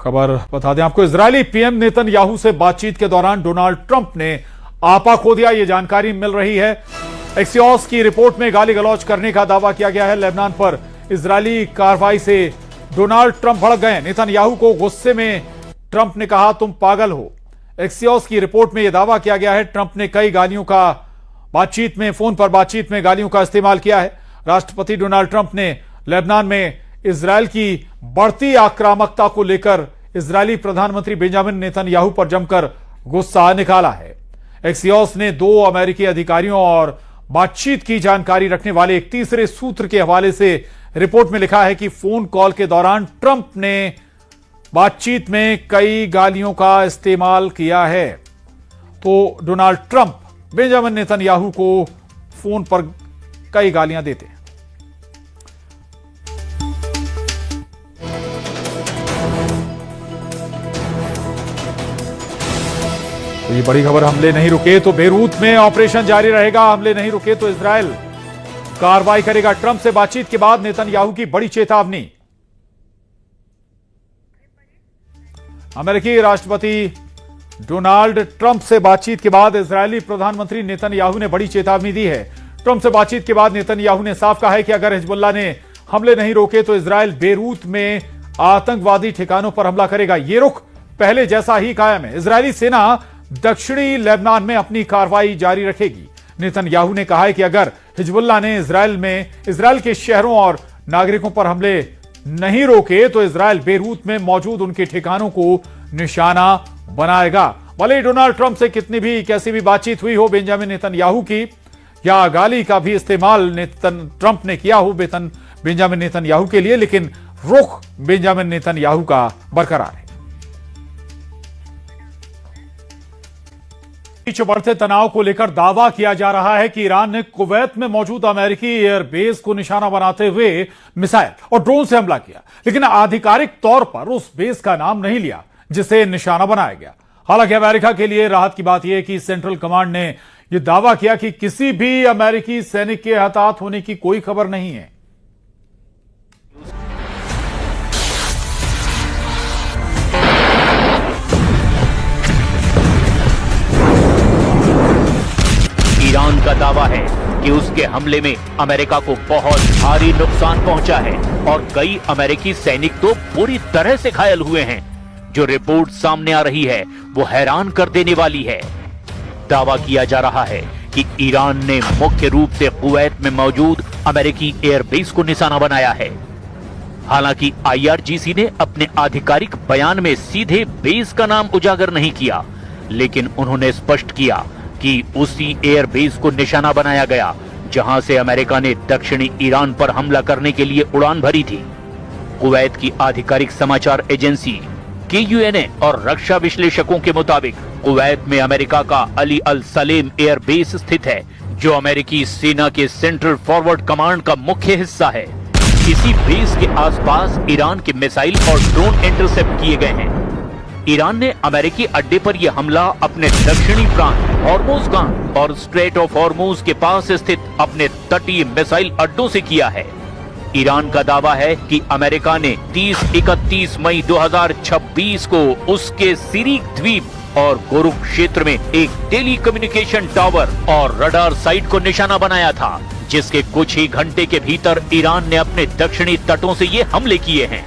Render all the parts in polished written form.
खबर बता दें आपको, इजरायली पीएम नेतन्याहू से बातचीत के दौरान डोनाल्ड ट्रंप ने आपा खो दिया, यह जानकारी मिल रही है। एक्सियोस की रिपोर्ट में गाली गलौज करने का दावा किया गया है। लेबनान पर इजरायली कार्रवाई से डोनाल्ड ट्रंप भड़क गए। नेतन्याहू को गुस्से में ट्रंप ने कहा, तुम पागल हो। एक्सियोस की रिपोर्ट में यह दावा किया गया है, ट्रंप ने कई गालियों का फोन पर बातचीत में गालियों का इस्तेमाल किया है। राष्ट्रपति डोनाल्ड ट्रंप ने लेबनान में इजरायल की बढ़ती आक्रामकता को लेकर इजरायली प्रधानमंत्री बेंजामिन नेतन्याहू पर जमकर गुस्सा निकाला है। एक्सियोस ने 2 अमेरिकी अधिकारियों और बातचीत की जानकारी रखने वाले एक तीसरे सूत्र के हवाले से रिपोर्ट में लिखा है कि फोन कॉल के दौरान ट्रंप ने बातचीत में कई गालियों का इस्तेमाल किया है। तो डोनाल्ड ट्रंप बेंजामिन नेतन्याहू को फोन पर कई गालियां देते हैं। तो ये बड़ी खबर, हमले नहीं रुके तो बेरूत में ऑपरेशन जारी रहेगा, हमले नहीं रुके तो इजरायल कार्रवाई करेगा। ट्रंप से बातचीत के बाद नेतन्याहू की बड़ी चेतावनी। अमेरिकी राष्ट्रपति डोनाल्ड ट्रंप से बातचीत के बाद इजरायली प्रधानमंत्री नेतन्याहू ने बड़ी चेतावनी दी है। ट्रंप से बातचीत के बाद नेतन्याहू ने साफ कहा है कि अगर हिजबुल्लाह ने हमले नहीं रोके तो इजरायल बेरूत में आतंकवादी ठिकानों पर हमला करेगा। यह रुख पहले जैसा ही कायम है। इजरायली सेना दक्षिणी लेबनान में अपनी कार्रवाई जारी रखेगी। नेतन्याहू ने कहा है कि अगर हिजबुल्लाह ने इजरायल के शहरों और नागरिकों पर हमले नहीं रोके तो इजरायल बेरूत में मौजूद उनके ठिकानों को निशाना बनाएगा। भले ही डोनाल्ड ट्रंप से कितनी भी कैसी भी बातचीत हुई हो बेंजामिन नेतन्याहू की, या गाली का भी इस्तेमाल ट्रंप ने किया हो बेंजामिन नेतन्याहू के लिए, लेकिन रुख बेंजामिन नेतन्याहू का बरकरार है। बीच बढ़ते तनाव को लेकर दावा किया जा रहा है कि ईरान ने कुवैत में मौजूद अमेरिकी एयरबेस को निशाना बनाते हुए मिसाइल और ड्रोन से हमला किया, लेकिन आधिकारिक तौर पर उस बेस का नाम नहीं लिया जिसे निशाना बनाया गया। हालांकि अमेरिका के लिए राहत की बात यह है कि सेंट्रल कमांड ने यह दावा किया कि किसी भी अमेरिकी सैनिक के हताहत होने की कोई खबर नहीं है। ईरान का दावा है कि उसके हमले में अमेरिका को बहुत भारी नुकसान पहुंचा है और कई अमेरिकी सैनिक तो पूरी तरह से घायल हुए हैं। जो रिपोर्ट सामने आ रही है वो हैरान कर देने वाली है। दावा किया जा रहा है कि ईरान ने मुख्य रूप से कुवैत में मौजूद अमेरिकी एयरबेस को निशाना बनाया है। हालांकि IRGC ने अपने आधिकारिक बयान में सीधे बेस का नाम उजागर नहीं किया, लेकिन उन्होंने स्पष्ट किया कि उसी एयरबेस को निशाना बनाया गया जहां से अमेरिका ने दक्षिणी ईरान पर हमला करने के लिए उड़ान भरी थी। कुवैत की आधिकारिक समाचार एजेंसी KUNA और रक्षा विश्लेषकों के मुताबिक कुवैत में अमेरिका का अली अल सलेम एयरबेस स्थित है, जो अमेरिकी सेना के सेंट्रल फॉरवर्ड कमांड का मुख्य हिस्सा है। इसी बेस के आसपास ईरान के मिसाइल और ड्रोन इंटरसेप्ट किए गए हैं। ईरान ने अमेरिकी अड्डे पर यह हमला अपने दक्षिणी प्रांत हॉर्मुज़गान और स्ट्रेट ऑफ हॉर्मुज़ के पास स्थित अपने तटीय मिसाइल अड्डों से किया है। ईरान का दावा है कि अमेरिका ने 30-31 मई 2026 को उसके सिरिक द्वीप और गोरुक क्षेत्र में एक टेली कम्युनिकेशन टावर और रडार साइट को निशाना बनाया था, जिसके कुछ ही घंटे के भीतर ईरान ने अपने दक्षिणी तटों से ये हमले किए हैं।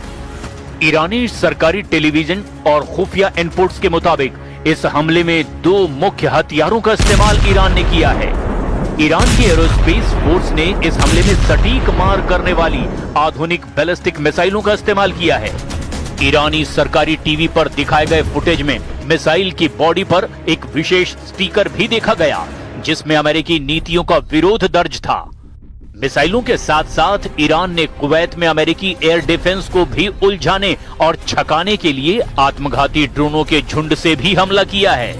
ईरानी सरकारी टेलीविजन और खुफिया इनपुट्स के मुताबिक इस हमले में 2 मुख्य हथियारों का इस्तेमाल ईरान ने किया है। ईरान की एरोस्पेस फोर्स ने इस हमले में सटीक मार करने वाली आधुनिक बैलिस्टिक मिसाइलों का इस्तेमाल किया है। ईरानी सरकारी टीवी पर दिखाए गए फुटेज में मिसाइल की बॉडी पर एक विशेष स्टिकर भी देखा गया, जिसमें अमेरिकी नीतियों का विरोध दर्ज था। मिसाइलों के साथ साथ ईरान ने कुवैत में अमेरिकी एयर डिफेंस को भी उलझाने और छकाने के लिए आत्मघाती ड्रोनों के झुंड से भी हमला किया है।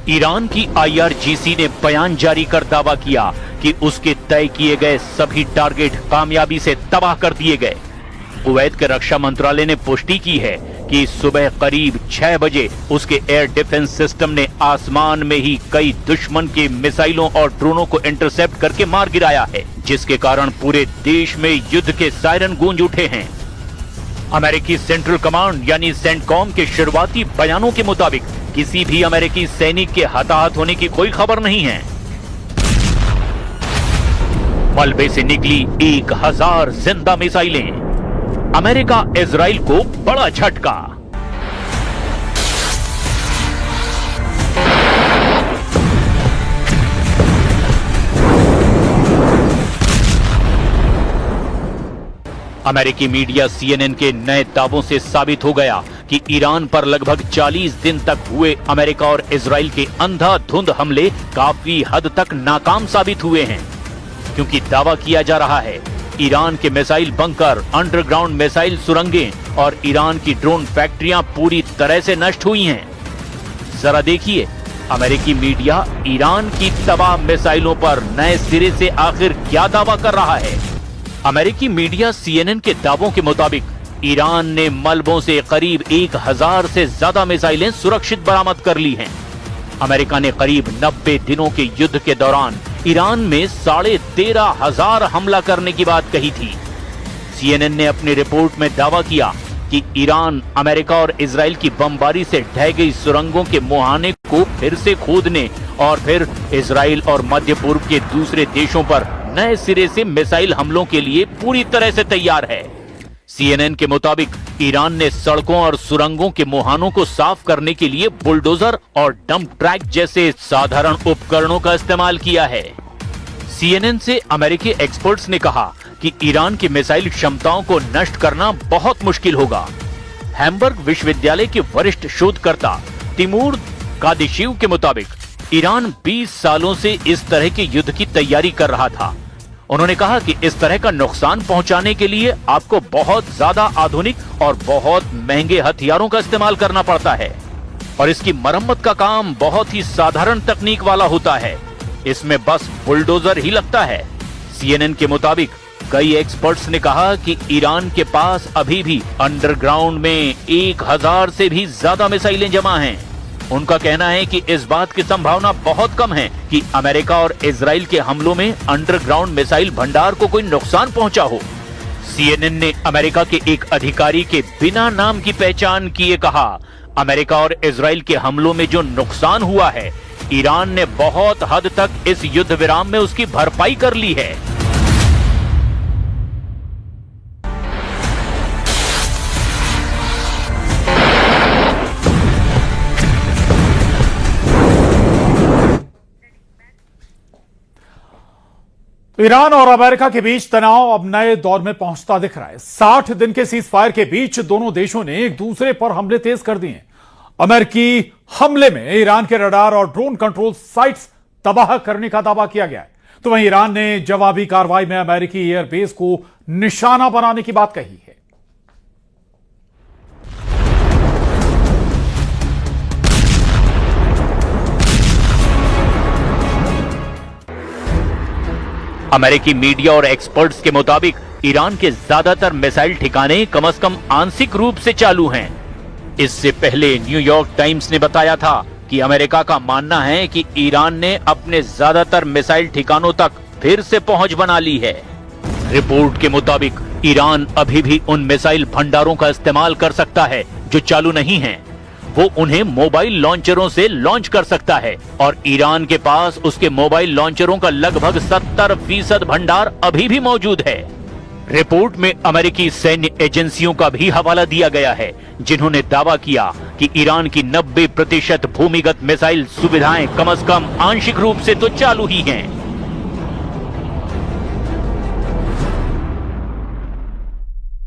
ईरान की IRGC ने बयान जारी कर दावा किया कि उसके तय किए गए सभी टारगेट कामयाबी से तबाह कर दिए गए। कुवैत के रक्षा मंत्रालय ने पुष्टि की है कि सुबह करीब 6 बजे उसके एयर डिफेंस सिस्टम ने आसमान में ही कई दुश्मन के मिसाइलों और ड्रोनों को इंटरसेप्ट करके मार गिराया है, जिसके कारण पूरे देश में युद्ध के सायरन गूंज उठे हैं। अमेरिकी सेंट्रल कमांड यानी सेंटकॉम के शुरुआती बयानों के मुताबिक किसी भी अमेरिकी सैनिक के हताहत होने की कोई खबर नहीं है। मलबे से निकली 1000 जिंदा मिसाइलें। अमेरिका इजराइल को बड़ा झटका। अमेरिकी मीडिया CNN के नए दावों से साबित हो गया कि ईरान पर लगभग 40 दिन तक हुए अमेरिका और इजराइल के अंधाधुंध हमले काफी हद तक नाकाम साबित हुए हैं, क्योंकि दावा किया जा रहा है ईरान के मिसाइल बंकर, अंडरग्राउंड मिसाइल सुरंगें और ईरान की ड्रोन फैक्ट्रियां पूरी तरह से नष्ट हुई हैं। जरा देखिए अमेरिकी मीडिया ईरान की तबाह मिसाइलों पर नए सिरे से आखिर क्या दावा कर रहा है। अमेरिकी मीडिया CNN के दावों के मुताबिक ईरान ने मलबों से करीब 1000 से ज्यादा मिसाइलें सुरक्षित बरामद कर ली हैं। अमेरिका ने करीब 90 दिनों के युद्ध के दौरान ईरान में 13,500 हमला करने की बात कही थी। CNN ने अपनी रिपोर्ट में दावा किया कि ईरान अमेरिका और इजराइल की बमबारी से ढह गई सुरंगों के मुहाने को फिर से खोदने और फिर इजराइल और मध्य पूर्व के दूसरे देशों पर नए सिरे से मिसाइल हमलों के लिए पूरी तरह से तैयार है। CNN के मुताबिक ईरान ने सड़कों और सुरंगों के मुहानों को साफ करने के लिए बुलडोजर और डंप ट्रैक जैसे साधारण उपकरणों का इस्तेमाल किया है। CNN से अमेरिकी एक्सपर्ट्स ने कहा कि ईरान की मिसाइल क्षमताओं को नष्ट करना बहुत मुश्किल होगा। हैम्बर्ग विश्वविद्यालय के वरिष्ठ शोधकर्ता तिमूर कादिशिव के मुताबिक ईरान 20 सालों से इस तरह के युद्ध की तैयारी कर रहा था। उन्होंने कहा कि इस तरह का नुकसान पहुंचाने के लिए आपको बहुत ज्यादा आधुनिक और बहुत महंगे हथियारों का इस्तेमाल करना पड़ता है और इसकी मरम्मत का काम बहुत ही साधारण तकनीक वाला होता है। इसमें बस बुलडोजर ही लगता है। CNN के मुताबिक कई एक्सपर्ट्स ने कहा कि ईरान के पास अभी भी अंडरग्राउंड में 1000 से भी ज्यादा मिसाइलें जमा हैं। उनका कहना है कि इस बात की संभावना बहुत कम है कि अमेरिका और इजराइल के हमलों में अंडरग्राउंड मिसाइल भंडार को कोई नुकसान पहुंचा हो। CNN ने अमेरिका के एक अधिकारी के बिना नाम की पहचान किए कहा, अमेरिका और इजराइल के हमलों में जो नुकसान हुआ है, ईरान ने बहुत हद तक इस युद्ध विराम में उसकी भरपाई कर ली है। ईरान और अमेरिका के बीच तनाव अब नए दौर में पहुंचता दिख रहा है। 60 दिन के सीज फायर के बीच दोनों देशों ने एक दूसरे पर हमले तेज कर दिए। अमेरिकी हमले में ईरान के रडार और ड्रोन कंट्रोल साइट्स तबाह करने का दावा किया गया है, तो वहीं ईरान ने जवाबी कार्रवाई में अमेरिकी एयरबेस को निशाना बनाने की बात कही है। अमेरिकी मीडिया और एक्सपर्ट्स के मुताबिक ईरान के ज्यादातर मिसाइल ठिकाने कम से कम आंशिक रूप से चालू हैं। इससे पहले न्यूयॉर्क टाइम्स ने बताया था कि अमेरिका का मानना है कि ईरान ने अपने ज्यादातर मिसाइल ठिकानों तक फिर से पहुंच बना ली है। रिपोर्ट के मुताबिक ईरान अभी भी उन मिसाइल भंडारों का इस्तेमाल कर सकता है जो चालू नहीं हैं। वो उन्हें मोबाइल लॉन्चरों से लॉन्च कर सकता है और ईरान के पास उसके मोबाइल लॉन्चरों का लगभग 70% भंडार अभी भी मौजूद है। रिपोर्ट में अमेरिकी सैन्य एजेंसियों का भी हवाला दिया गया है, जिन्होंने दावा किया कि ईरान की 90% भूमिगत मिसाइल सुविधाएं कम से कम आंशिक रूप से तो चालू ही हैं।